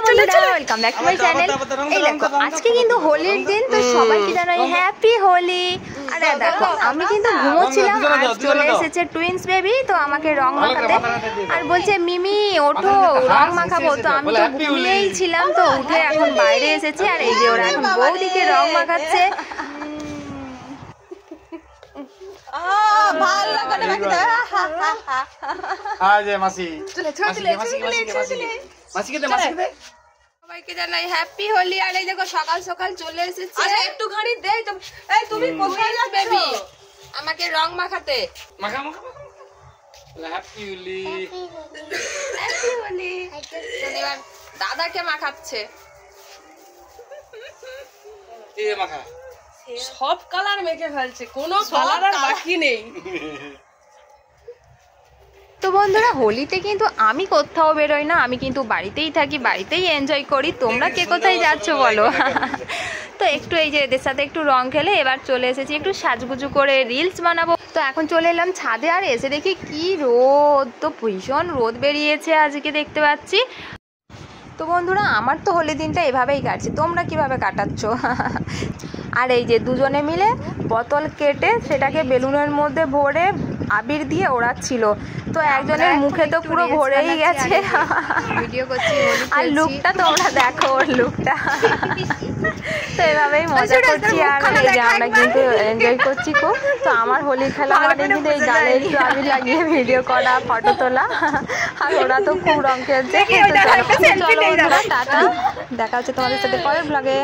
Welcome back to my channel. এই দেখো আজকে কিন্তু হোলির দিন, তো সবাইকে জানাই হ্যাপি হোলি। আর দেখো আমি কিন্তু ঘুমোচ্ছিলাম আর চলে এসেছে টুইন্স বেবি, তো আমাকে রং মাখাতে আর বলছে মিমি ওঠো রং মাখাবো। তো আমি তো ঘুমিয়েই ছিলাম, তো উঠে এখন বাইরে এসেছি। আর এই যে ওরা এখন বৌদিকে রং মাখাচ্ছে। সবাইকে জানাই হ্যাপি হোলি। আর এই দেখো সকাল সকাল চলে এসেছে। একটুখানি দেই তো। এই তুমি কোথায় যাচ্ছ বেবি আমাকে রং মাখাতে। মাখা মাখা হ্যাপি হোলি। হ্যাপি হোলি। এবার দাদাকে মাখাচ্ছে। এ মাখা সব কালার মেখে ফেলছে, কোনো কালার আর বাকি নেই। তো বন্ধুরা হোলিতে কিন্তু আমি কোথাও বেরোই না, আমি কিন্তু বাড়িতেই থাকি, বাড়িতেই এনজয় করি। তোমরা কে কোথায় যাচ্ছ বলো? তো একটু এই যে এদের সাথে একটু রং খেলে এবার চলে এসেছি একটু সাজগুজু করে রিলস বানাবো। তো এখন চলে এলাম ছাদে, আর এসে দেখি কি রোদ, তো ভীষণ রোদ বেরিয়েছে আজকে দেখতে পাচ্ছি। তো বন্ধুরা আমার তো হোলি দিনটা এভাবেই কাটছে, তোমরা কিভাবে কাটাচ্ছ? আর এই যে দুজনে মিলে বোতল কেটে সেটাকে বেলুনের মধ্যে ভরে আবির দিয়ে ওড়াচ্ছিল। তো একজনের মুখে তো পুরো ভরেই গেছে। ভিডিও করছি আর লুকটা তোমরা দেখো, ওর লুকটা। তো এভাবেই মজা করছি আর এই যে আমরা কিন্তু এনজয় করছি খুব। তো আমার হোলি খেলা মানে কিন্তু এই গালে একটু আবির লাগিয়ে ভিডিও করা, ফটো তোলা। আর ওরা তো খুব রং খেলছে। চলো টাটা, দেখা হচ্ছে তোমাদের সাথে পরের ব্লগে।